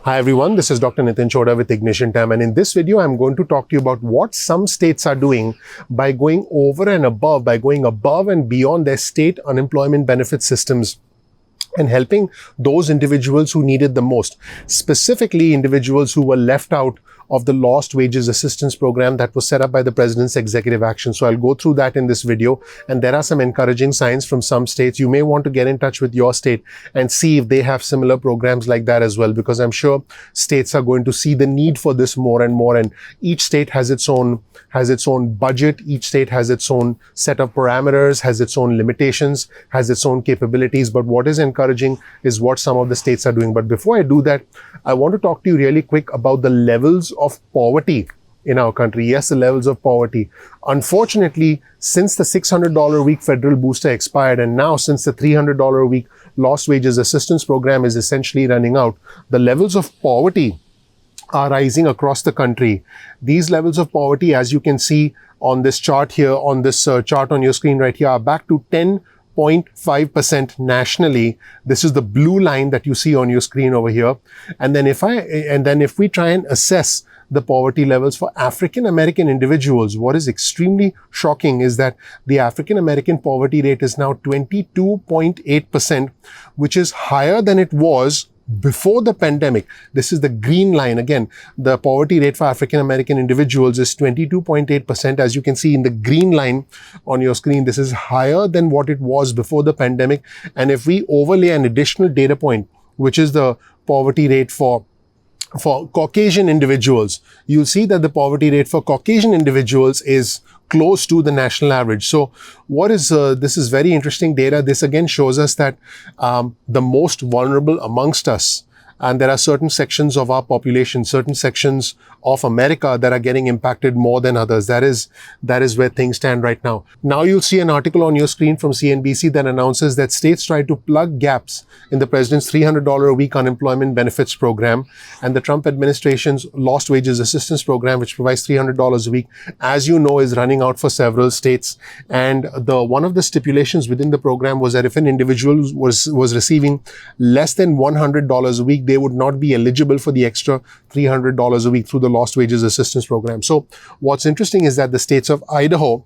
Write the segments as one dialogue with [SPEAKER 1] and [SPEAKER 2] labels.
[SPEAKER 1] Hi everyone, this is Dr. Nitin Chhoda with Ignition Time, and in this video I'm going to talk to you about what some states are doing by going over and above, by going above and beyond their state unemployment benefit systems and helping those individuals who need it the most, specifically individuals who were left out of the Lost Wages Assistance Program that was set up by the President's executive action. So I'll go through that in this video, and there are some encouraging signs from some states. You may want to get in touch with your state and see if they have similar programs like that as well, because I'm sure states are going to see the need for this more and more, and each state has its own budget, each state has its own set of parameters, has its own limitations, has its own capabilities. But what is encouraging is what some of the states are doing. But before I do that, I want to talk to you really quick about the levels of poverty in our country. Yes, the levels of poverty. Unfortunately, since the $600 a week federal booster expired, and now since the $300 a week Lost Wages Assistance Program is essentially running out, the levels of poverty are rising across the country. These levels of poverty, as you can see on this chart here, on this chart on your screen right here, are back to 10.5% nationally. This is the blue line that you see on your screen over here. And then if we try and assess the poverty levels for African American individuals, what is extremely shocking is that the African American poverty rate is now 22.8%, which is higher than it was before the pandemic. This is the green line. Again, the poverty rate for African American individuals is 22.8%. As you can see in the green line on your screen, this is higher than what it was before the pandemic. And if we overlay an additional data point, which is the poverty rate for Caucasian individuals, you'll see that the poverty rate for Caucasian individuals is close to the national average. So what is this is very interesting data. This again shows us that the most vulnerable amongst us, and there are certain sections of our population, certain sections of America that are getting impacted more than others. That is where things stand right now. Now you'll see an article on your screen from CNBC that announces that states try to plug gaps in the president's $300 a week unemployment benefits program and the Trump administration's Lost Wages Assistance Program, which provides $300 a week, as you know, is running out for several states. And one of the stipulations within the program was that if an individual was receiving less than $100 a week, they would not be eligible for the extra $300 a week through the Lost Wages Assistance Program. So what's interesting is that the states of Idaho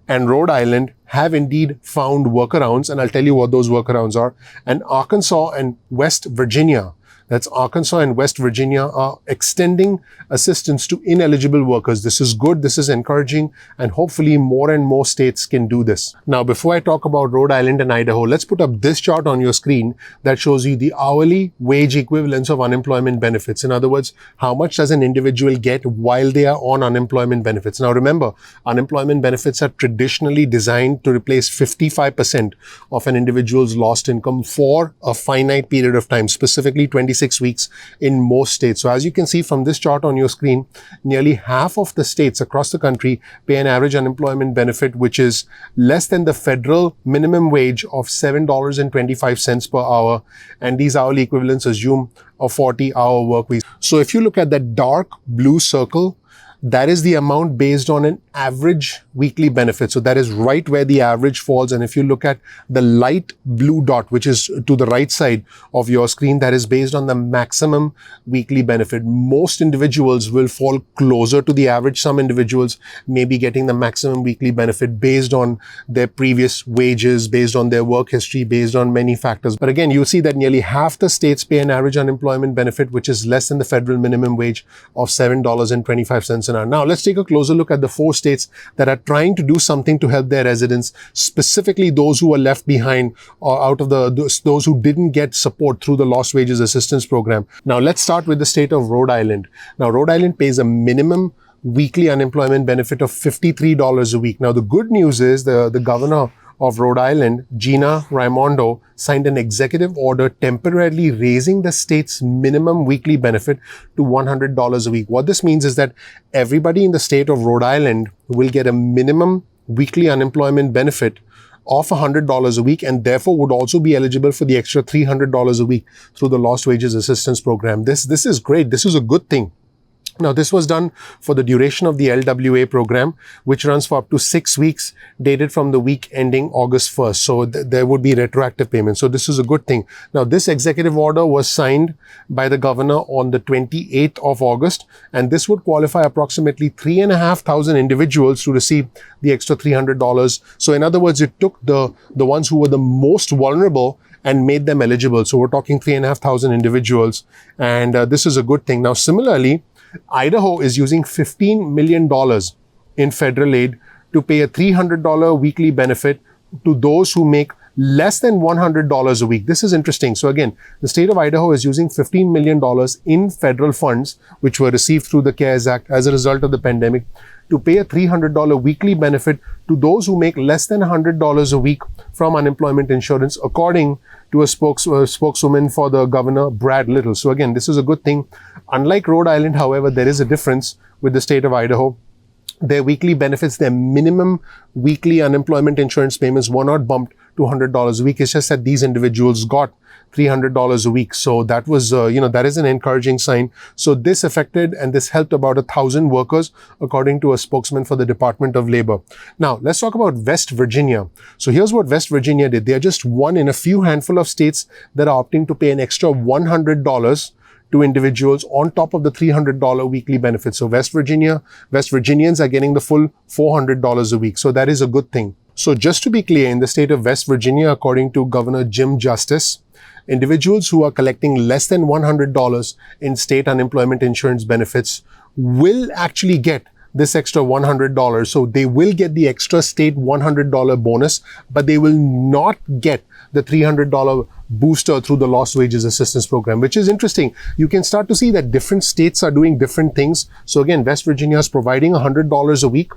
[SPEAKER 1] and Rhode Island have indeed found workarounds, and I'll tell you what those workarounds are. And Arkansas and West Virginia, that's Arkansas and West Virginia, are extending assistance to ineligible workers. This is good, this is encouraging, and hopefully more and more states can do this. Now, before I talk about Rhode Island and Idaho, let's put up this chart on your screen that shows you the hourly wage equivalence of unemployment benefits. In other words, how much does an individual get while they are on unemployment benefits? Now, remember, unemployment benefits are traditionally designed to replace 55% of an individual's lost income for a finite period of time, specifically 26 weeks in most states. So as you can see from this chart on your screen, nearly half of the states across the country pay an average unemployment benefit which is less than the federal minimum wage of $7.25 per hour. And these hourly equivalents assume a 40-hour work week. So if you look at that dark blue circle, that is the amount based on an average weekly benefit. So that is right where the average falls. And if you look at the light blue dot, which is to the right side of your screen, that is based on the maximum weekly benefit. Most individuals will fall closer to the average. Some individuals may be getting the maximum weekly benefit based on their previous wages, based on their work history, based on many factors. But again, you'll see that nearly half the states pay an average unemployment benefit, which is less than the federal minimum wage of $7.25 an hour. Now, let's take a closer look at the 4 states that are trying to do something to help their residents, specifically those who were left behind or out of those who didn't get support through the Lost Wages Assistance Program. Now, let's start with the state of Rhode Island. Now, Rhode Island pays a minimum weekly unemployment benefit of $53 a week. Now, the good news is the governor of Rhode Island, Gina Raimondo, signed an executive order temporarily raising the state's minimum weekly benefit to $100 a week. What this means is that everybody in the state of Rhode Island will get a minimum weekly unemployment benefit of $100 a week, and therefore would also be eligible for the extra $300 a week through the Lost Wages Assistance Program. This is great. This is a good thing. Now, this was done for the duration of the LWA program, which runs for up to 6 weeks, dated from the week ending August 1st. So there would be retroactive payments. So this is a good thing. Now, this executive order was signed by the governor on the 28th of August, and this would qualify approximately 3,500 individuals to receive the extra $300. So in other words, it took the ones who were the most vulnerable and made them eligible. So we're talking 3,500 individuals, and this is a good thing. Now, similarly, Idaho is using $15 million in federal aid to pay a $300 weekly benefit to those who make less than $100 a week. This is interesting. So again, the state of Idaho is using $15 million in federal funds, which were received through the CARES Act as a result of the pandemic, to pay a $300 weekly benefit to those who make less than $100 a week from unemployment insurance, according to a spokeswoman for the governor, Brad Little. So again, this is a good thing. Unlike Rhode Island, however, there is a difference with the state of Idaho. Their weekly benefits, their minimum weekly unemployment insurance payments were not bumped to $100 a week. It's just that these individuals got $300 a week. So that was, that is an encouraging sign. So this affected and this helped about 1,000 workers, according to a spokesman for the Department of Labor. Now, let's talk about West Virginia. So here's what West Virginia did. They are just one in a few handful of states that are opting to pay an extra $100 to individuals on top of the $300 weekly benefit. So West Virginians are getting the full $400 a week. So that is a good thing. So just to be clear, in the state of West Virginia, according to Governor Jim Justice, individuals who are collecting less than $100 in state unemployment insurance benefits will actually get this extra $100. So they will get the extra state $100 bonus, but they will not get the $300 booster through the Lost Wages Assistance Program, which is interesting. You can start to see that different states are doing different things. So again, West Virginia is providing $100 a week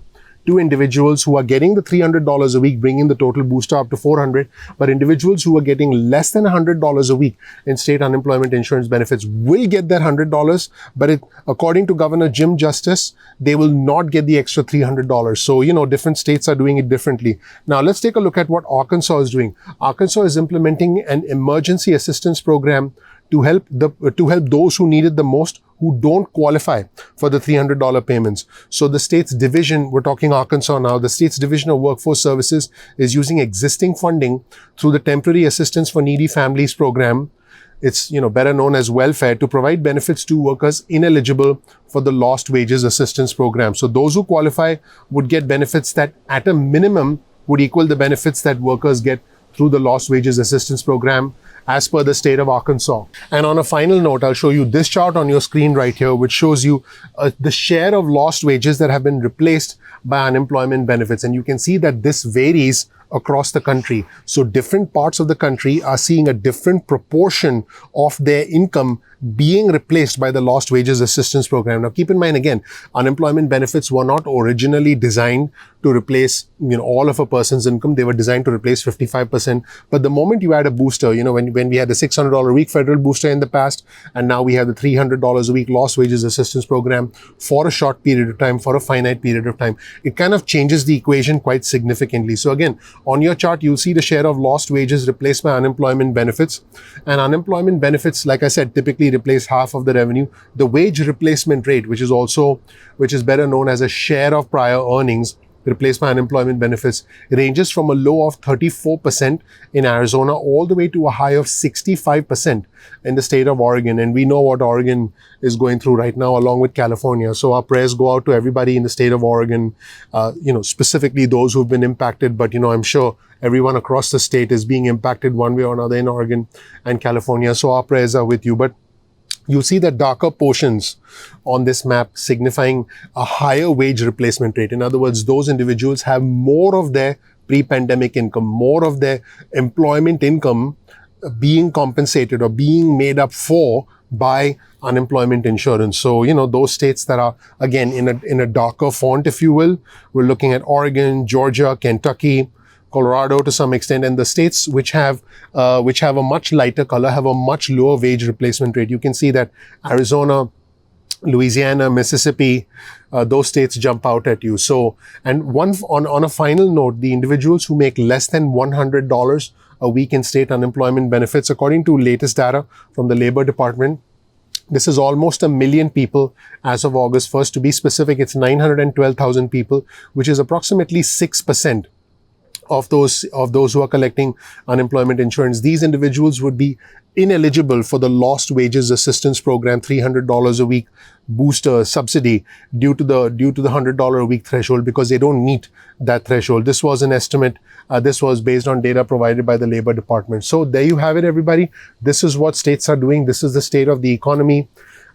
[SPEAKER 1] to individuals who are getting the $300 a week, bringing the total booster up to $400. But individuals who are getting less than $100 a week in state unemployment insurance benefits will get that $100. But according to Governor Jim Justice, they will not get the extra $300. So, different states are doing it differently. Now, let's take a look at what Arkansas is doing. Arkansas is implementing an emergency assistance program to help those who need it the most, who don't qualify for the $300 payments. So the state's division, we're talking Arkansas now, the state's Division of Workforce Services is using existing funding through the Temporary Assistance for Needy Families program. It's, better known as welfare, to provide benefits to workers ineligible for the Lost Wages Assistance Program. So those who qualify would get benefits that at a minimum would equal the benefits that workers get through the Lost Wages Assistance Program, as per the state of Arkansas. And on a final note, I'll show you this chart on your screen right here, which shows you the share of lost wages that have been replaced by unemployment benefits. And you can see that this varies across the country. So different parts of the country are seeing a different proportion of their income being replaced by the Lost Wages Assistance Program. Now, keep in mind, again, unemployment benefits were not originally designed to replace, all of a person's income. They were designed to replace 55%. But the moment you add a booster, when we had the $600 a week federal booster in the past, and now we have the $300 a week Lost Wages Assistance Program for a short period of time, for a finite period of time, it kind of changes the equation quite significantly. So again, on your chart, you'll see the share of lost wages replaced by unemployment benefits. And unemployment benefits, like I said, typically replace half of the revenue. The wage replacement rate, which is better known as a share of prior earnings replaced by unemployment benefits, ranges from a low of 34% in Arizona all the way to a high of 65% in the state of Oregon. And we know what Oregon is going through right now, along with California. So our prayers go out to everybody in the state of Oregon, specifically those who've been impacted. But, I'm sure everyone across the state is being impacted one way or another in Oregon and California. So our prayers are with you. But you see the darker portions on this map signifying a higher wage replacement rate. In other words, those individuals have more of their pre-pandemic income, more of their employment income being compensated or being made up for by unemployment insurance. So, those states that are, again, in a darker font, if you will, we're looking at Oregon, Georgia, Kentucky, Colorado to some extent, and the states which have a much lighter color have a much lower wage replacement rate. You can see that Arizona, Louisiana, Mississippi, those states jump out at you. So, and on a final note, the individuals who make less than $100 a week in state unemployment benefits, according to latest data from the Labor Department, This is almost 1 million people as of August 1st. To be specific, it's 912,000 people, which is approximately 6% of those who are collecting unemployment insurance. These individuals would be ineligible for the lost wages assistance program, $300 a week booster subsidy due to the $100 a week threshold, because they don't meet that threshold. This was an estimate. This was based on data provided by the Labor Department. So there you have it, everybody. This is what states are doing. This is the state of the economy.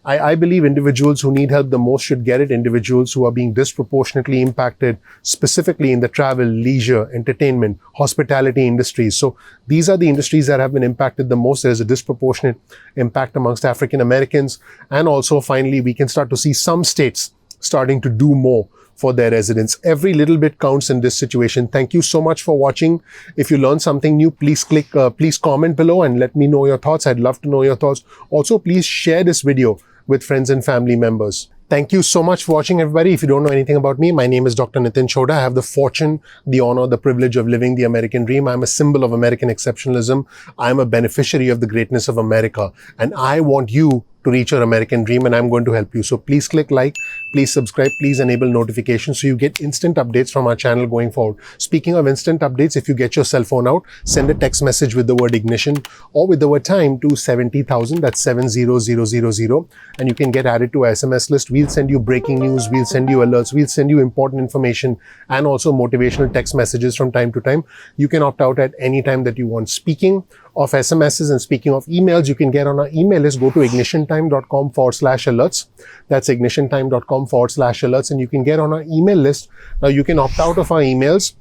[SPEAKER 1] I believe individuals who need help the most should get it. Individuals who are being disproportionately impacted, specifically in the travel, leisure, entertainment, hospitality industries. So these are the industries that have been impacted the most. There's a disproportionate impact amongst African Americans. And also, finally, we can start to see some states starting to do more for their residents. Every little bit counts in this situation. Thank you so much for watching. If you learned something new, please please comment below and let me know your thoughts. I'd love to know your thoughts. Also, please share this video with friends and family members. Thank you so much for watching, everybody. If you don't know anything about me, my name is Dr. Nitin Chhoda. I have the fortune, the honor, the privilege of living the American dream. I'm a symbol of American exceptionalism. I'm a beneficiary of the greatness of America. And I want you to reach your American dream, and I'm going to help you. So please click like, please subscribe, please enable notifications so you get instant updates from our channel going forward. Speaking of instant updates, if you get your cell phone out, send a text message with the word ignition or with the word time to 70,000, that's 70000, and you can get added to our SMS list. We'll send you breaking news, we'll send you alerts, we'll send you important information and also motivational text messages from time to time. You can opt out at any time that you want. Speaking of SMSs and speaking of emails, you can get on our email list. Go to ignitiontime.com/alerts. That's ignitiontime.com/alerts, and you can get on our email list. Now you can opt out of our emails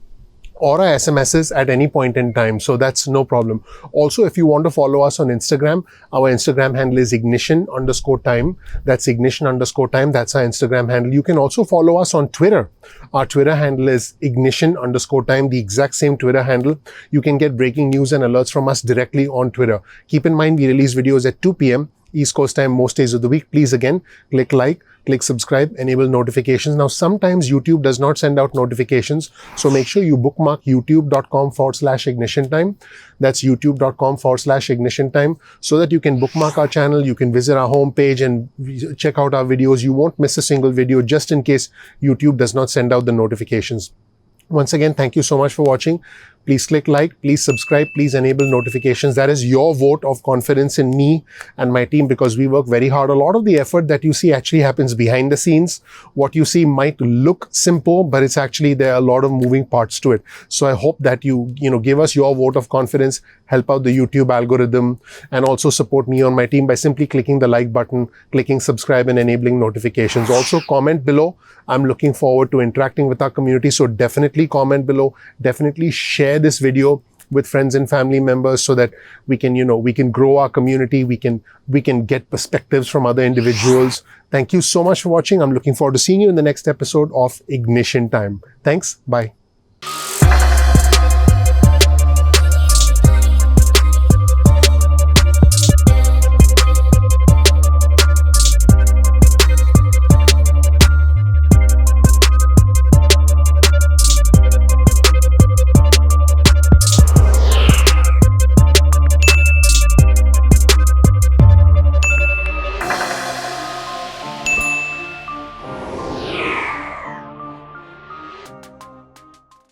[SPEAKER 1] or our SMSs at any point in time. So that's no problem. Also, if you want to follow us on Instagram, our Instagram handle is ignition_time. That's ignition_time. That's our Instagram handle. You can also follow us on Twitter. Our Twitter handle is ignition_time, the exact same Twitter handle. You can get breaking news and alerts from us directly on Twitter. Keep in mind, we release videos at 2 p.m. East Coast time most days of the week. Please again, click like, click subscribe, enable notifications. Now, sometimes YouTube does not send out notifications. So make sure you bookmark youtube.com/ignitiontime. That's youtube.com/ignitiontime, so that you can bookmark our channel. You can visit our homepage and check out our videos. You won't miss a single video, just in case YouTube does not send out the notifications. Once again, thank you so much for watching. Please click like, please subscribe, please enable notifications. That is your vote of confidence in me and my team, because we work very hard. A lot of the effort that you see actually happens behind the scenes. What you see might look simple, but it's actually, there are a lot of moving parts to it. So I hope that you give us your vote of confidence, help out the YouTube algorithm, and also support me on my team by simply clicking the like button, clicking subscribe, and enabling notifications. Also, comment below. I'm looking forward to interacting with our community. So definitely comment below, definitely share this video with friends and family members so that we can, we can grow our community. We can get perspectives from other individuals. Thank you so much for watching. I'm looking forward to seeing you in the next episode of Ignition Time. Thanks. Bye.